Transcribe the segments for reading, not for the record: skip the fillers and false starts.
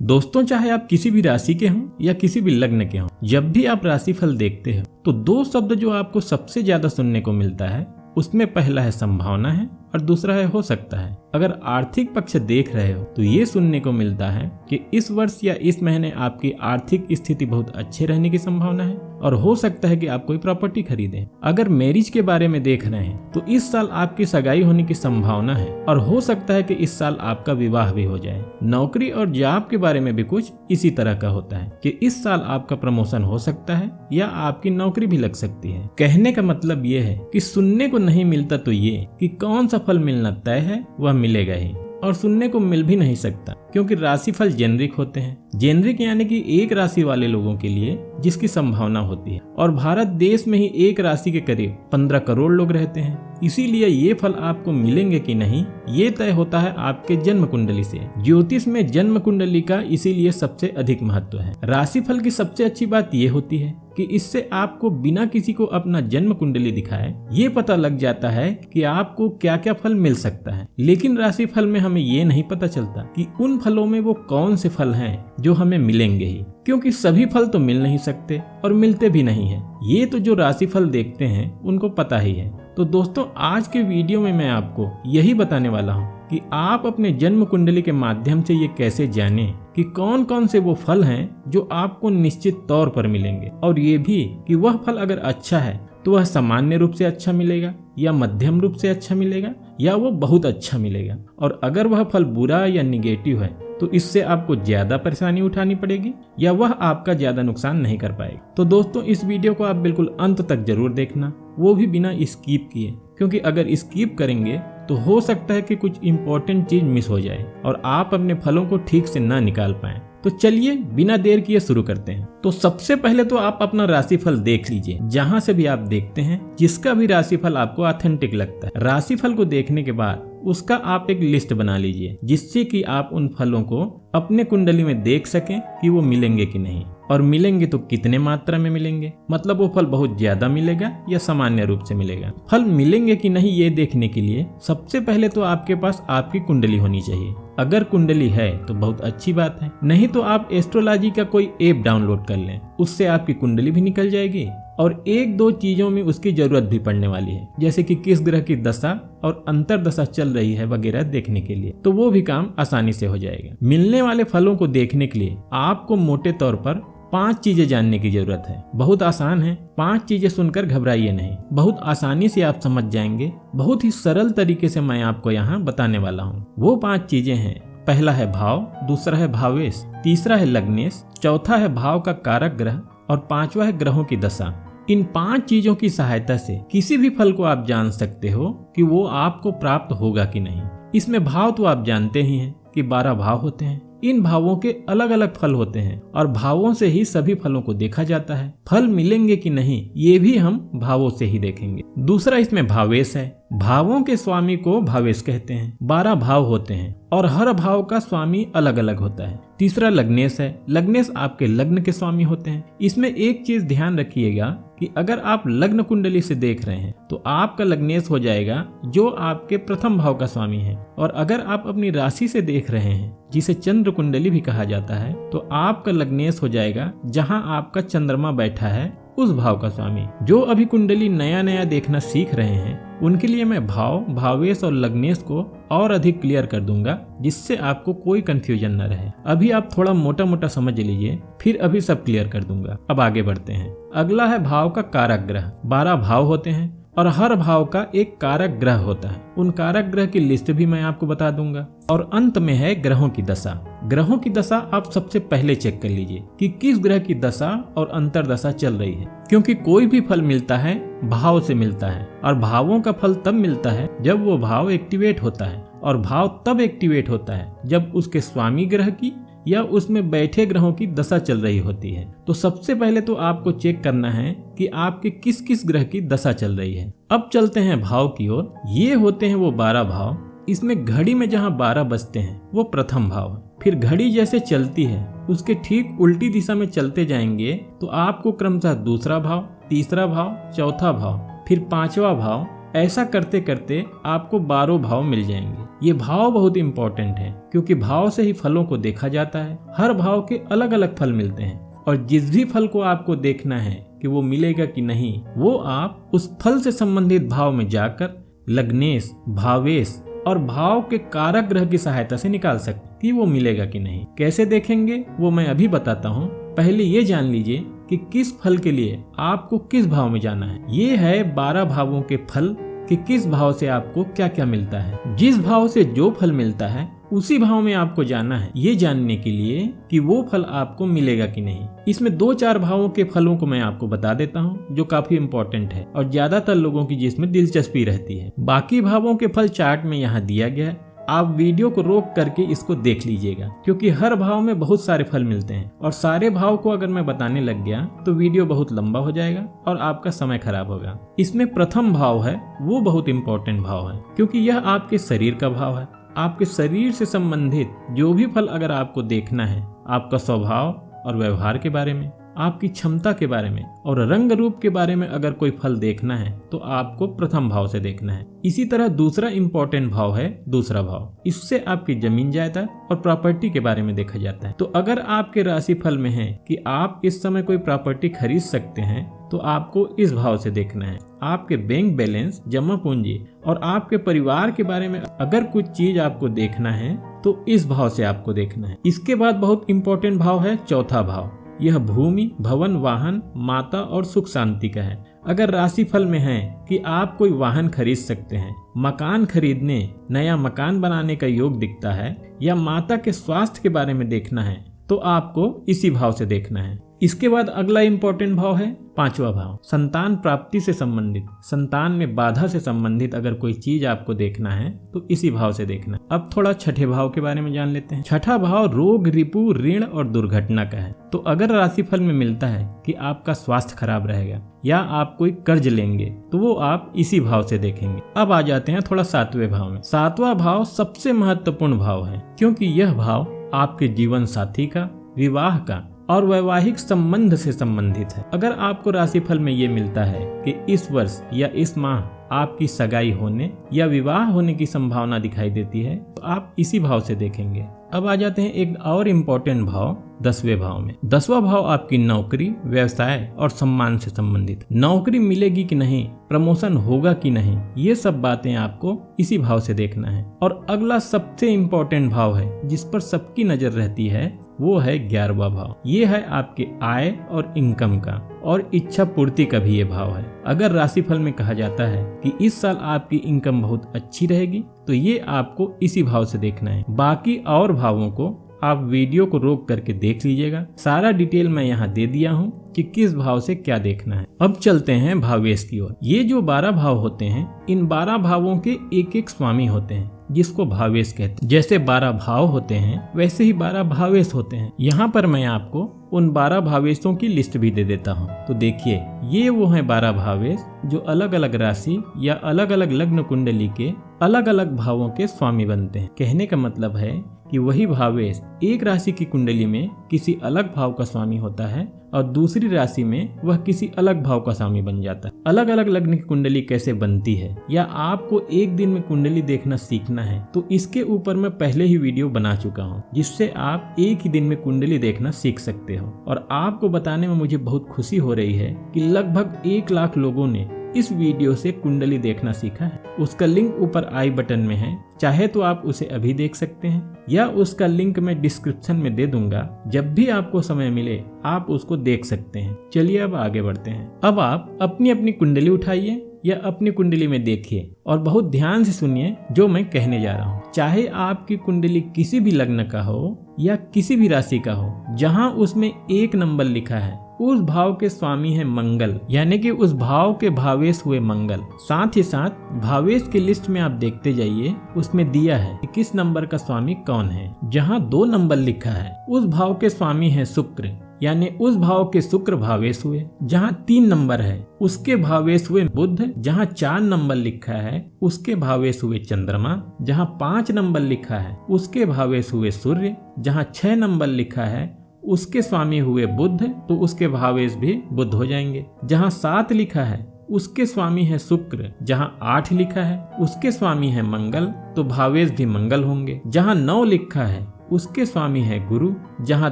दोस्तों, चाहे आप किसी भी राशि के हों या किसी भी लग्न के हों, जब भी आप राशिफल देखते हो तो दो शब्द जो आपको सबसे ज्यादा सुनने को मिलता है, उसमें पहला है संभावना है और दूसरा है हो सकता है। अगर आर्थिक पक्ष देख रहे हो तो ये सुनने को मिलता है कि इस वर्ष या इस महीने आपकी आर्थिक स्थिति बहुत अच्छे रहने की संभावना है और हो सकता है कि आप कोई प्रॉपर्टी खरीदें। अगर मैरिज के बारे में देख रहे हैं तो इस साल आपकी सगाई होने की संभावना है और हो सकता है कि इस साल आपका विवाह भी हो जाए। नौकरी और जॉब के बारे में भी कुछ इसी तरह का होता है कि इस साल आपका प्रमोशन हो सकता है या आपकी नौकरी भी लग सकती है। कहने का मतलब ये है कि सुनने को नहीं मिलता तो ये कि कौन सा फल मिलना तय है वह मिलेगा ही, और सुनने को मिल भी नहीं सकता क्योंकि राशिफल जेनरिक होते हैं। जेनरिक यानी कि एक राशि वाले लोगों के लिए जिसकी संभावना होती है, और भारत देश में ही एक राशि के करीब 15 करोड़ लोग रहते हैं। इसीलिए ये फल आपको मिलेंगे कि नहीं ये तय होता है आपके जन्म कुंडली से। ज्योतिष में जन्म कुंडली का इसीलिए सबसे अधिक महत्व है। राशिफल की सबसे अच्छी बात ये होती है कि इससे आपको बिना किसी को अपना जन्म कुंडली दिखाए ये पता लग जाता है कि आपको क्या क्या फल मिल सकता है। लेकिन राशिफल में हमें ये नहीं पता चलता कि उन फलों में वो कौन से फल हैं जो हमें मिलेंगे ही, क्योंकि सभी फल तो मिल नहीं सकते और मिलते भी नहीं है। ये तो जो राशिफल देखते हैं उनको पता ही है। तो दोस्तों, आज के वीडियो में मैं आपको यही बताने वाला हूँ कि आप अपने जन्म कुंडली के माध्यम से ये कैसे जानें कि कौन कौन से वो फल हैं जो आपको निश्चित तौर पर मिलेंगे, और ये भी कि वह फल अगर अच्छा है तो वह सामान्य रूप से अच्छा मिलेगा या मध्यम रूप से अच्छा मिलेगा या वो बहुत अच्छा मिलेगा, और अगर वह फल बुरा या निगेटिव है तो इससे आपको ज्यादा परेशानी उठानी पड़ेगी या वह आपका ज्यादा नुकसान नहीं कर पाएगा। तो दोस्तों, इस वीडियो को आप बिल्कुल अंत तक जरूर देखना, वो भी बिना स्किप किए, क्योंकि अगर स्किप करेंगे तो हो सकता है कि कुछ इंपॉर्टेंट चीज मिस हो जाए और आप अपने फलों को ठीक से ना निकाल पाएं। तो चलिए बिना देर किए शुरू करते हैं। तो सबसे पहले तो आप अपना राशिफल देख लीजिए, जहां से भी आप देखते हैं, जिसका भी राशिफल आपको ऑथेंटिक लगता है। राशिफल को देखने के बाद उसका आप एक लिस्ट बना लीजिए, जिससे कि आप उन फलों को अपने कुंडली में देख सकें कि वो मिलेंगे कि नहीं, और मिलेंगे तो कितने मात्रा में मिलेंगे, मतलब वो फल बहुत ज्यादा मिलेगा या सामान्य रूप से मिलेगा। फल मिलेंगे कि नहीं ये देखने के लिए सबसे पहले तो आपके पास आपकी कुंडली होनी चाहिए। अगर कुंडली है तो बहुत अच्छी बात है, नहीं तो आप एस्ट्रोलॉजी का कोई ऐप डाउनलोड कर लें, उससे आपकी कुंडली भी निकल जाएगी और एक दो चीजों में उसकी जरूरत भी पड़ने वाली है, जैसे कि किस ग्रह की दशा और अंतर दशा चल रही है वगैरह देखने के लिए, तो वो भी काम आसानी से हो जाएगा। मिलने वाले फलों को देखने के लिए आपको मोटे तौर पर 5 चीजें जानने की जरूरत है। बहुत आसान है, 5 चीजें सुनकर घबराइए नहीं, बहुत आसानी से आप समझ जाएंगे। बहुत ही सरल तरीके से मैं आपको यहाँ बताने वाला हूँ। वो 5 चीजें हैं, पहला है भाव, दूसरा है भावेश, तीसरा है लग्नेश, चौथा है भाव का कारक ग्रह और 5वां है ग्रहों की दशा। इन 5 चीजों की सहायता से किसी भी फल को आप जान सकते हो कि वो आपको प्राप्त होगा कि नहीं। इसमें भाव तो आप जानते ही हैं कि 12 भाव होते हैं। इन भावों के अलग अलग फल होते हैं और भावों से ही सभी फलों को देखा जाता है। फल मिलेंगे कि नहीं ये भी हम भावों से ही देखेंगे। दूसरा इसमें भावेश है। भावों के स्वामी को भावेश कहते हैं। 12 भाव होते हैं और हर भाव का स्वामी अलग अलग होता है। तीसरा लग्नेश है। लग्नेश आपके लग्न के स्वामी होते हैं। इसमें एक चीज ध्यान रखिएगा कि अगर आप लग्न कुंडली से देख रहे हैं तो आपका लग्नेश हो जाएगा जो आपके प्रथम भाव का स्वामी है, और अगर आप अपनी राशि से देख रहे हैं जिसे चंद्र कुंडली भी कहा जाता है तो आपका लग्नेश हो जाएगा जहां आपका चंद्रमा बैठा है उस भाव का स्वामी। जो अभी कुंडली नया नया देखना सीख रहे हैं उनके लिए मैं भाव, भावेश और लग्नेश को और अधिक क्लियर कर दूंगा, जिससे आपको कोई कंफ्यूजन न रहे। अभी आप थोड़ा मोटा मोटा समझ लीजिए, फिर अभी सब क्लियर कर दूंगा। अब आगे बढ़ते हैं। अगला है भाव का कारक ग्रह। 12 भाव होते हैं और हर भाव का एक कारक ग्रह होता है। उन कारक ग्रह की लिस्ट भी मैं आपको बता दूंगा। और अंत में है ग्रहों की दशा। ग्रहों की दशा आप सबसे पहले चेक कर लीजिए कि किस ग्रह की दशा और अंतर दशा चल रही है, क्योंकि कोई भी फल मिलता है भाव से मिलता है, और भावों का फल तब मिलता है जब वो भाव एक्टिवेट होता है, और भाव तब एक्टिवेट होता है जब उसके स्वामी ग्रह की या उसमें बैठे ग्रहों की दशा चल रही होती है। तो सबसे पहले तो आपको चेक करना है कि आपके किस किस ग्रह की दशा चल रही है। अब चलते हैं भाव की ओर। ये होते हैं वो 12 भाव। इसमें घड़ी में जहाँ 12 बजते हैं वो प्रथम भाव है। फिर घड़ी जैसे चलती है उसके ठीक उल्टी दिशा में चलते जाएंगे तो आपको क्रमशः दूसरा भाव, तीसरा भाव, चौथा भाव, फिर 5वां भाव, ऐसा करते करते आपको 12 भाव मिल जाएंगे। ये भाव बहुत इंपॉर्टेंट है, क्योंकि भाव से ही फलों को देखा जाता है। हर भाव के अलग अलग फल मिलते हैं और जिस भी फल को आपको देखना है कि वो मिलेगा कि नहीं, वो आप उस फल से संबंधित भाव में जाकर लग्नेश, भावेश और भाव के कारक ग्रह की सहायता से निकाल सकते कि वो मिलेगा कि नहीं। कैसे देखेंगे वो मैं अभी बताता हूँ। पहले ये जान लीजिए कि किस फल के लिए आपको किस भाव में जाना है। ये है 12 भावों के फल कि किस भाव से आपको क्या क्या मिलता है। जिस भाव से जो फल मिलता है उसी भाव में आपको जाना है, ये जानने के लिए कि वो फल आपको मिलेगा कि नहीं। इसमें 2-4 भावों के फलों को मैं आपको बता देता हूँ जो काफी इम्पोर्टेंट है और ज्यादातर लोगों की जिसमें दिलचस्पी रहती है। बाकी भावों के फल चार्ट में यहाँ दिया गया है, आप वीडियो को रोक करके इसको देख लीजिएगा, क्योंकि हर भाव में बहुत सारे फल मिलते हैं और सारे भाव को अगर मैं बताने लग गया तो वीडियो बहुत लंबा हो जाएगा और आपका समय खराब होगा। इसमें प्रथम भाव है वो बहुत इंपॉर्टेंट भाव है, क्योंकि यह आपके शरीर का भाव है। आपके शरीर से संबंधित जो भी फल अगर आपको देखना है, आपका स्वभाव और व्यवहार के बारे में, आपकी क्षमता के बारे में और रंग रूप के बारे में अगर कोई फल देखना है तो आपको प्रथम भाव से देखना है। इसी तरह दूसरा इंपॉर्टेंट भाव है दूसरा भाव। इससे आपकी जमीन जायदाद और प्रॉपर्टी के बारे में देखा जाता है। तो अगर आपके राशि फल में है कि आप इस समय कोई प्रॉपर्टी खरीद सकते हैं तो आपको इस भाव से देखना है। आपके बैंक बैलेंस, जमा पूंजी और आपके परिवार के बारे में अगर कुछ चीज आपको देखना है तो इस भाव से आपको देखना है। इसके बाद बहुत इंपॉर्टेंट भाव है चौथा भाव। यह भूमि, भवन, वाहन, माता और सुख शांति का है। अगर राशि फल में है कि आप कोई वाहन खरीद सकते हैं, मकान खरीदने, नया मकान बनाने का योग दिखता है या माता के स्वास्थ्य के बारे में देखना है तो आपको इसी भाव से देखना है। इसके बाद अगला इंपॉर्टेंट भाव है पांचवा भाव, संतान प्राप्ति से संबंधित, संतान में बाधा से संबंधित अगर कोई चीज आपको देखना है तो इसी भाव से देखना है। अब थोड़ा छठे भाव के बारे में जान लेते हैं। छठा भाव रोग, रिपु, ऋण और दुर्घटना का है। तो अगर राशिफल में मिलता है कि आपका स्वास्थ्य खराब रहेगा या आप कोई कर्ज लेंगे तो वो आप इसी भाव से देखेंगे। अब आ जाते हैं थोड़ा सातवें भाव में। सातवां भाव सबसे महत्वपूर्ण भाव है, क्योंकि यह भाव आपके जीवन साथी का, विवाह का और वैवाहिक संबंध से संबंधित है। अगर आपको राशिफल में ये मिलता है कि इस वर्ष या इस माह आपकी सगाई होने या विवाह होने की संभावना दिखाई देती है तो आप इसी भाव से देखेंगे। अब आ जाते हैं एक और इम्पोर्टेंट भाव, 10वें भाव में। 10वां भाव आपकी नौकरी, व्यवसाय और सम्मान से संबंधित। नौकरी मिलेगी कि नहीं, प्रमोशन होगा कि नहीं, ये सब बातें आपको इसी भाव से देखना है। और अगला सबसे इम्पोर्टेंट भाव है जिस पर सबकी नजर रहती है, वो है 11वां भाव। ये है आपके आय और इनकम का और इच्छा पूर्ति का भी ये भाव है। अगर राशिफल में कहा जाता है कि इस साल आपकी इनकम बहुत अच्छी रहेगी तो ये आपको इसी भाव से देखना है। बाकी और भावों को आप वीडियो को रोक करके देख लीजिएगा। सारा डिटेल मैं यहाँ दे दिया हूँ कि किस भाव से क्या देखना है। अब चलते हैं भावेश की ओर। ये जो 12 भाव होते हैं, इन 12 भावों के एक एक स्वामी होते हैं जिसको भावेश कहते हैं। जैसे 12 भाव होते हैं वैसे ही 12 भावेश होते हैं। यहाँ पर मैं आपको उन 12 भावेशों की लिस्ट भी दे देता हूँ। तो देखिए, ये वो हैं 12 भावेश जो अलग अलग राशि या अलग अलग लग्न कुंडली के अलग अलग भावों के स्वामी बनते हैं। कहने का मतलब है कि वही भावेश एक राशि की कुंडली में किसी अलग भाव का स्वामी होता है और दूसरी राशि में वह किसी अलग भाव का स्वामी बन जाता है। अलग अलग लग्न की कुंडली कैसे बनती है या आपको एक दिन में कुंडली देखना सीखना है तो इसके ऊपर मैं पहले ही वीडियो बना चुका हूँ, जिससे आप एक ही दिन में कुंडली देखना सीख सकते हो। और आपको बताने में मुझे बहुत खुशी हो रही है कि लगभग 1 लाख लोगों ने इस वीडियो से कुंडली देखना सीखा है। उसका लिंक ऊपर आई बटन में है, चाहे तो आप उसे अभी देख सकते हैं या उसका लिंक मैं डिस्क्रिप्शन में दे दूंगा। जब भी आपको समय मिले आप उसको देख सकते हैं। चलिए अब आगे बढ़ते हैं। अब आप अपनी अपनी कुंडली उठाइए या अपनी कुंडली में देखिए और बहुत ध्यान से सुनिए जो मैं कहने जा रहा हूँ। चाहे आपकी कुंडली किसी भी लग्न का हो या किसी भी राशि का हो, जहाँ उसमें 1 नंबर लिखा है उस भाव के स्वामी है मंगल, यानी कि उस भाव के भावेश हुए मंगल। साथ ही साथ भावेश की लिस्ट में आप देखते जाइए, उसमें दिया है कि किस नंबर का स्वामी कौन है। जहाँ 2 नंबर लिखा है उस भाव के स्वामी है शुक्र, यानी उस भाव के शुक्र भावेश हुए। जहाँ 3 नंबर है उसके भावेश हुए बुध। जहाँ 4 नंबर लिखा है उसके भावेश हुए चंद्रमा। जहाँ 5 नंबर लिखा है उसके भावेश हुए सूर्य। जहाँ 6 नंबर लिखा है उसके स्वामी हुए बुध, तो उसके भावेश भी बुध हो जाएंगे। जहाँ 7 लिखा है उसके स्वामी है शुक्र, जहाँ 8 लिखा है उसके स्वामी है मंगल, तो भावेश भी मंगल होंगे। जहाँ 9 लिखा है उसके स्वामी है गुरु, जहाँ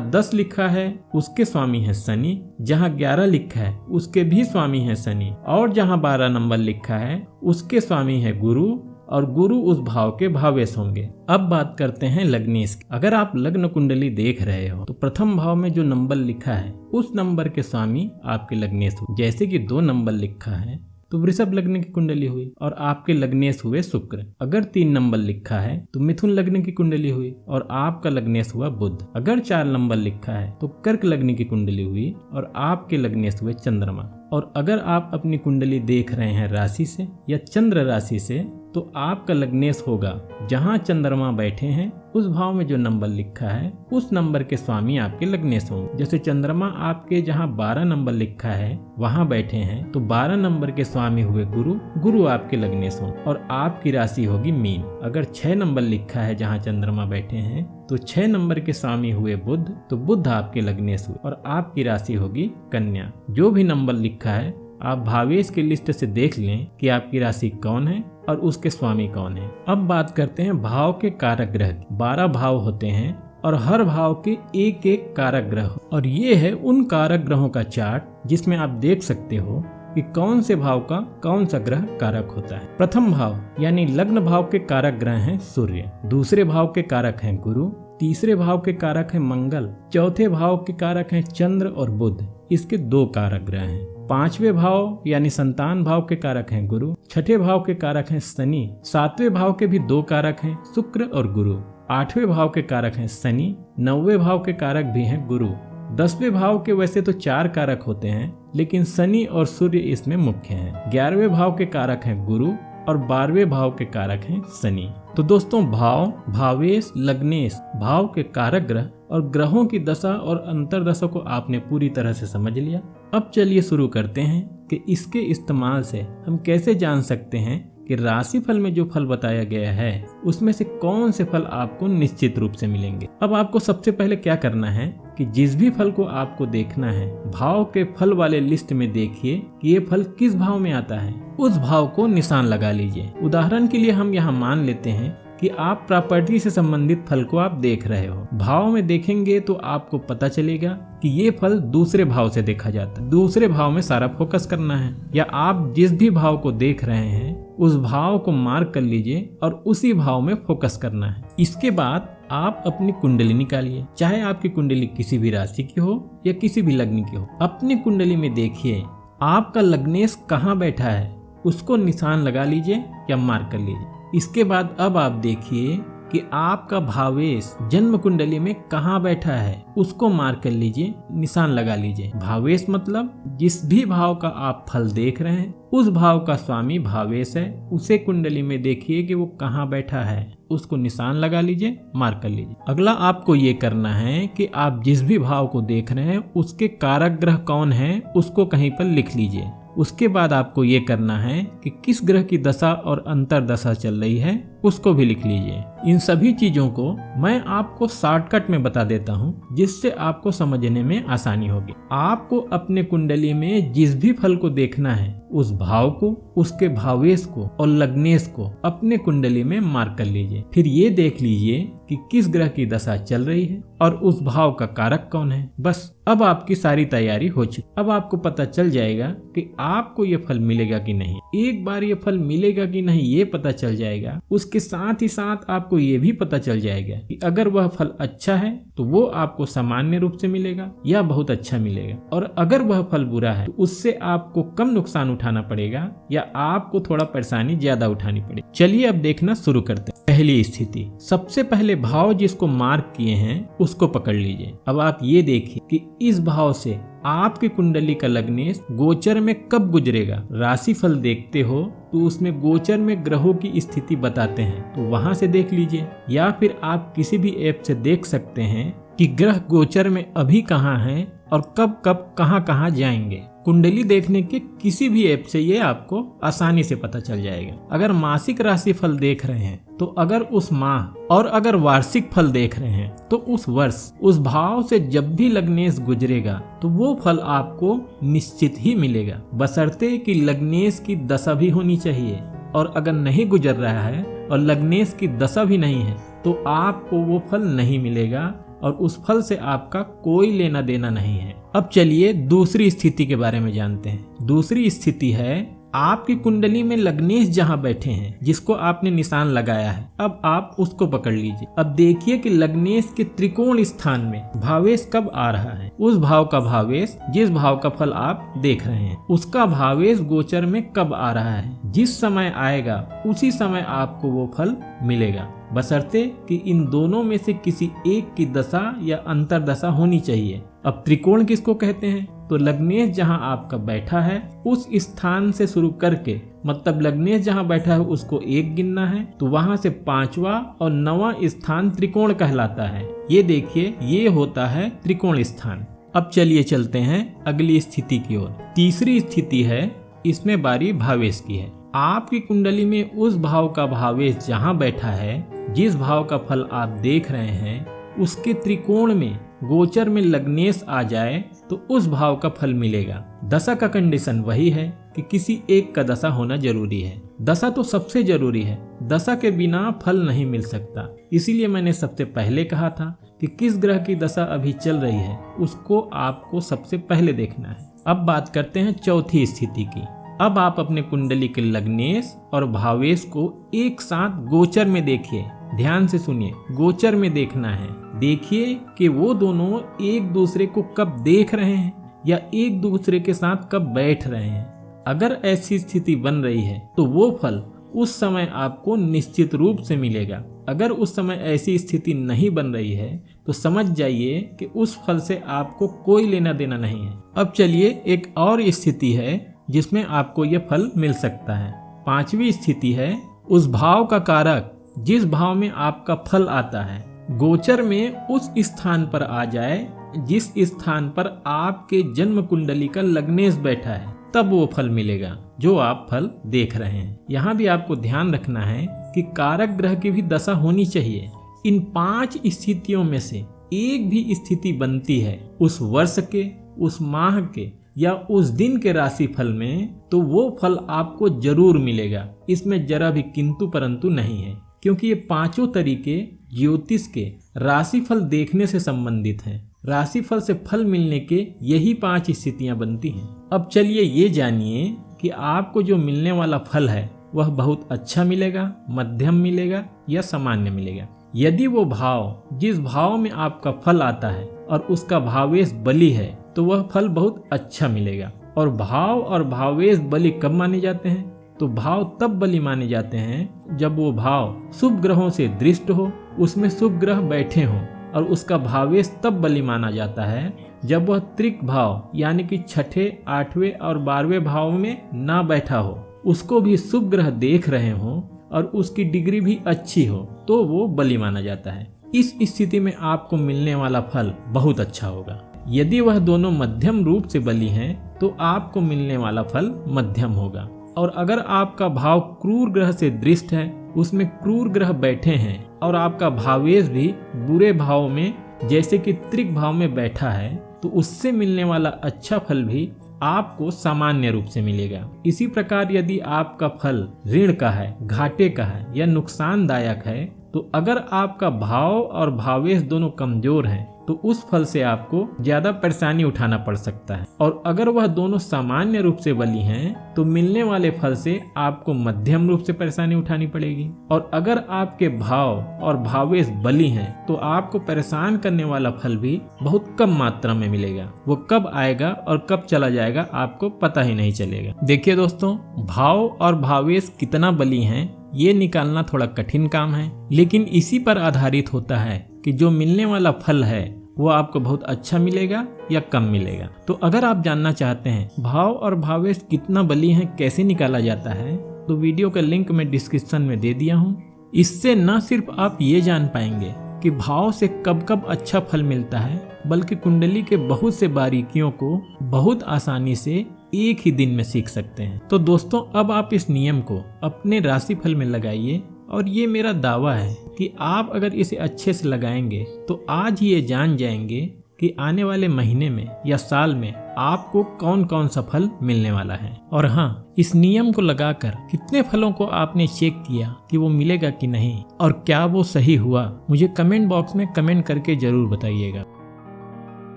10 लिखा है उसके स्वामी है शनि, जहाँ 11 लिखा है उसके भी स्वामी है शनि, और जहाँ 12 नंबर लिखा है उसके स्वामी है गुरु, और गुरु उस भाव के भावेश होंगे। अब बात करते हैं लग्नेश की। अगर आप लग्न कुंडली देख रहे हो तो प्रथम भाव में जो नंबर लिखा है उस नंबर के स्वामी आपके लग्नेश हुए। जैसे कि 2 नंबर लिखा है तो वृषभ लग्न की कुंडली हुई और आपके लग्नेश हुए शुक्र। अगर 3 नंबर लिखा है तो मिथुन लग्न की कुंडली हुई और आपका लग्नेश हुआ बुध। अगर 4 नंबर लिखा है तो कर्क लग्न की कुंडली हुई और आपके लग्नेश हुए चंद्रमा। और अगर आप अपनी कुंडली देख रहे हैं राशि से या चंद्र राशि से तो आपका लग्नेश होगा जहाँ चंद्रमा बैठे हैं उस भाव में जो नंबर लिखा है उस नंबर के स्वामी आपके लग्नेश होंगे। जैसे चंद्रमा आपके जहाँ 12 नंबर लिखा है वहाँ बैठे हैं तो 12 नंबर के स्वामी हुए गुरु, गुरु आपके लग्नेश होंगे और आपकी राशि होगी मीन। अगर 6 नंबर लिखा है जहाँ चंद्रमा बैठे हैं तो 6 नंबर के स्वामी हुए बुध, तो बुध आपके लग्नेश हुए और आपकी राशि होगी कन्या। जो भी नंबर लिखा है आप भावेश की लिस्ट से देख लें कि आपकी राशि कौन है और उसके स्वामी कौन है। अब बात करते हैं भाव के कारक ग्रह। 12 भाव होते हैं और हर भाव के एक एक कारक ग्रह, और ये है उन कारक ग्रहों का चार्ट जिसमें आप देख सकते हो कि कौन से भाव का कौन सा ग्रह कारक होता है। प्रथम भाव यानी लग्न भाव के कारक ग्रह हैं सूर्य, दूसरे भाव के कारक हैं गुरु, तीसरे भाव के कारक हैं मंगल, चौथे भाव के कारक हैं चंद्र और बुध, इसके 2 कारक ग्रह हैं। 5वें भाव यानी संतान भाव के कारक हैं गुरु, 6ठे भाव के कारक हैं शनि, 7वें भाव के भी 2 कारक हैं शुक्र और गुरु, 8वें भाव के कारक हैं शनि, 9वें भाव के कारक भी हैं गुरु, 10वें भाव के वैसे तो 4 कारक होते हैं लेकिन शनि और सूर्य इसमें मुख्य हैं, 11वें भाव के कारक हैं गुरु और 12वें भाव के कारक हैं शनि। तो दोस्तों भाव, भावेश, लग्नेश, भाव के कारक ग्रह और ग्रहों की दशा और अंतरदशा को आपने पूरी तरह से समझ लिया। अब चलिए शुरू करते हैं कि इसके इस्तेमाल से हम कैसे जान सकते हैं कि राशिफल में जो फल बताया गया है उसमें से कौन से फल आपको निश्चित रूप से मिलेंगे। अब आपको सबसे पहले क्या करना है कि जिस भी फल को आपको देखना है भाव के फल वाले लिस्ट में देखिए कि ये फल किस भाव में आता है, उस भाव को निशान लगा लीजिए। उदाहरण के लिए हम यहाँ मान लेते हैं कि आप प्रॉपर्टी से संबंधित फल को आप देख रहे हो। भाव में देखेंगे तो आपको पता चलेगा कि ये फल दूसरे भाव से देखा जाता है, दूसरे भाव में सारा फोकस करना है। या आप जिस भी भाव को देख रहे हैं उस भाव को मार्क कर लीजिए और उसी भाव में फोकस करना है। इसके बाद आप अपनी कुंडली निकालिए, चाहे आपकी कुंडली किसी भी राशि की हो या किसी भी लग्न की हो। अपनी कुंडली में देखिए आपका लग्नेश कहाँ बैठा है, उसको निशान लगा लीजिए या मार्क कर लीजिए। इसके बाद अब आप देखिए कि आपका भावेश जन्म कुंडली में कहाँ बैठा है, उसको मार्क कर लीजिए, निशान लगा लीजिए। भावेश मतलब जिस भी भाव का आप फल देख रहे हैं उस भाव का स्वामी भावेश है, उसे कुंडली में देखिए कि वो कहाँ बैठा है, उसको निशान लगा लीजिए, मार्क कर लीजिए। अगला आपको ये करना है कि आप जिस भी भाव को देख रहे हैं उसके कारक ग्रह कौन है उसको कहीं पर लिख लीजिए। उसके बाद आपको ये करना है कि किस ग्रह की दशा और अंतरदशा चल रही है उसको भी लिख लीजिए। इन सभी चीजों को मैं आपको शॉर्टकट में बता देता हूँ जिससे आपको समझने में आसानी होगी। आपको अपने कुंडली में जिस भी फल को देखना है उस भाव को, उसके भावेश को और लग्नेश को अपने कुंडली में मार्क कर लीजिए। फिर ये देख लीजिए कि किस ग्रह की दशा चल रही है और उस भाव का कारक कौन है। बस अब आपकी सारी तैयारी हो चुकी। अब आपको पता चल जाएगा कि आपको ये फल मिलेगा कि नहीं। एक बार ये फल मिलेगा कि नहीं ये पता चल जाएगा, उसके साथ ही साथ आपको ये भी पता चल जाएगा कि अगर वह फल अच्छा है तो वो आपको सामान्य रूप से मिलेगा या बहुत अच्छा मिलेगा, और अगर वह फल बुरा है तो उससे आपको कम नुकसान उठाना पड़ेगा या आपको थोड़ा परेशानी ज्यादा उठानी पड़ेगी। चलिए अब देखना शुरू करते हैं। पहली स्थिति, सबसे पहले भाव जिसको मार्क किए हैं उसको पकड़ लीजिए। अब आप ये देखिए कि इस भाव से आपकी कुंडली का लग्नेश गोचर में कब गुजरेगा। राशिफल देखते हो तो उसमें गोचर में ग्रहों की स्थिति बताते हैं, तो वहां से देख लीजिए, या फिर आप किसी भी ऐप से देख सकते हैं कि ग्रह गोचर में अभी कहाँ हैं और कब कब कहाँ कहाँ जाएंगे। कुंडली देखने के किसी भी ऐप से ये आपको आसानी से पता चल जाएगा। अगर मासिक राशि फल देख रहे हैं तो अगर उस माह और अगर वार्षिक फल देख रहे हैं तो उस वर्ष उस भाव से जब भी लग्नेश गुजरेगा तो वो फल आपको निश्चित ही मिलेगा, बशर्ते कि लग्नेश की दशा भी होनी चाहिए। और अगर नहीं गुजर रहा है और लग्नेश की दशा भी नहीं है तो आपको वो फल नहीं मिलेगा और उस फल से आपका कोई लेना देना नहीं है। अब चलिए दूसरी स्थिति के बारे में जानते हैं। दूसरी स्थिति है आपकी कुंडली में लग्नेश जहां बैठे हैं, जिसको आपने निशान लगाया है, अब आप उसको पकड़ लीजिए। अब देखिए कि लग्नेश के त्रिकोण स्थान में भावेश कब आ रहा है। उस भाव का भावेश जिस भाव का फल आप देख रहे हैं उसका भावेश गोचर में कब आ रहा है। जिस समय आएगा उसी समय आपको वो फल मिलेगा, बशर्ते कि इन दोनों में से किसी एक की दशा या अंतरदशा होनी चाहिए। अब त्रिकोण किसको कहते हैं? तो लग्नेश जहां आपका बैठा है उस स्थान से शुरू करके, मतलब लग्नेश जहां बैठा है उसको 1 गिनना है तो वहां से 5वां और 9वां स्थान त्रिकोण कहलाता है। ये देखिए, ये होता है त्रिकोण स्थान। अब चलिए चलते हैं अगली स्थिति की ओर। तीसरी स्थिति है, इसमें बारी भावेश की है। आपकी कुंडली में उस भाव का भावेश जहां बैठा है, जिस भाव का फल आप देख रहे हैं, उसके त्रिकोण में गोचर में लग्नेश आ जाए तो उस भाव का फल मिलेगा। दशा का कंडीशन वही है कि किसी एक का दशा होना जरूरी है। दशा तो सबसे जरूरी है, दशा के बिना फल नहीं मिल सकता। इसीलिए मैंने सबसे पहले कहा था कि किस ग्रह की दशा अभी चल रही है उसको आपको सबसे पहले देखना है। अब बात करते हैं चौथी स्थिति की। अब आप अपने कुंडली के लग्नेश और भावेश को एक साथ गोचर में देखिए। ध्यान से सुनिए, गोचर में देखना है। देखिए कि वो दोनों एक दूसरे को कब देख रहे हैं या एक दूसरे के साथ कब बैठ रहे हैं। अगर ऐसी स्थिति बन रही है तो वो फल उस समय आपको निश्चित रूप से मिलेगा। अगर उस समय ऐसी स्थिति नहीं बन रही है तो समझ जाइए कि उस फल से आपको कोई लेना देना नहीं है। अब चलिए एक और स्थिति है जिसमें आपको यह फल मिल सकता है। 5वीं स्थिति है, उस भाव का कारक जिस भाव में आपका फल आता है गोचर में उस स्थान पर आ जाए जिस स्थान पर आपके जन्म कुंडली का लग्नेश बैठा है, तब वो फल मिलेगा जो आप फल देख रहे हैं। यहाँ भी आपको ध्यान रखना है कि कारक ग्रह की भी दशा होनी चाहिए। इन 5 स्थितियों में से एक भी स्थिति बनती है उस वर्ष के, उस माह के या उस दिन के राशि फल में, तो वो फल आपको जरूर मिलेगा। इसमें जरा भी किंतु परंतु नहीं है, क्योंकि ये 5 तरीके ज्योतिष के राशिफल देखने से संबंधित हैं। राशिफल से फल मिलने के यही 5 स्थितियां बनती हैं। अब चलिए ये जानिए कि आपको जो मिलने वाला फल है वह बहुत अच्छा मिलेगा, मध्यम मिलेगा या सामान्य मिलेगा। यदि वो भाव जिस भाव में आपका फल आता है और उसका भावेश बली है तो वह फल बहुत अच्छा मिलेगा। और भाव और भावेश बली कब माने जाते हैं? तो भाव तब बली माने जाते हैं जब वो भाव शुभ ग्रहों से दृष्ट हो, उसमें शुभ ग्रह बैठे हों। और उसका भावेश तब बली माना जाता है जब वह त्रिक भाव यानी कि 6ठे, 8वें और 12वें भाव में ना बैठा हो, उसको भी शुभ ग्रह देख रहे हों और उसकी डिग्री भी अच्छी हो, तो वो बली माना जाता है। इस स्थिति में आपको मिलने वाला फल बहुत अच्छा होगा। यदि वह दोनों मध्यम रूप से बली हैं तो आपको मिलने वाला फल मध्यम होगा। और अगर आपका भाव क्रूर ग्रह से दृष्ट है, उसमें क्रूर ग्रह बैठे हैं और आपका भावेश भी बुरे भाव में जैसे कि त्रिक भाव में बैठा है, तो उससे मिलने वाला अच्छा फल भी आपको सामान्य रूप से मिलेगा। इसी प्रकार यदि आपका फल ऋण का है, घाटे का है या नुकसानदायक है, तो अगर आपका भाव और भावेश दोनों कमजोर हैं तो उस फल से आपको ज्यादा परेशानी उठाना पड़ सकता है। और अगर वह दोनों सामान्य रूप से बली हैं तो मिलने वाले फल से आपको मध्यम रूप से परेशानी उठानी पड़ेगी। और अगर आपके भाव और भावेश बली हैं तो आपको परेशान करने वाला फल भी बहुत कम मात्रा में मिलेगा। वो कब आएगा और कब चला जाएगा आपको पता ही नहीं चलेगा। देखिए दोस्तों, भाव और भावेश कितना बली हैं ये निकालना थोड़ा कठिन काम है, लेकिन इसी पर आधारित होता है कि जो मिलने वाला फल है वो आपको बहुत अच्छा मिलेगा या कम मिलेगा। तो अगर आप जानना चाहते हैं भाव और भावेश कितना बली हैं कैसे निकाला जाता है, तो वीडियो का लिंक मैं डिस्क्रिप्शन में दे दिया हूँ। इससे न सिर्फ आप ये जान पाएंगे कि भाव से कब कब अच्छा फल मिलता है, बल्कि कुंडली के बहुत से बारीकियों को बहुत आसानी से एक ही दिन में सीख सकते हैं। तो दोस्तों, अब आप इस नियम को अपने राशिफल में लगाइए और ये मेरा दावा है कि आप अगर इसे अच्छे से लगाएंगे तो आज ही ये जान जाएंगे कि आने वाले महीने में या साल में आपको कौन कौन सा फल मिलने वाला है। और हाँ, इस नियम को लगाकर कितने फलों को आपने चेक किया कि वो मिलेगा कि नहीं और क्या वो सही हुआ, मुझे कमेंट बॉक्स में कमेंट करके जरूर बताइएगा।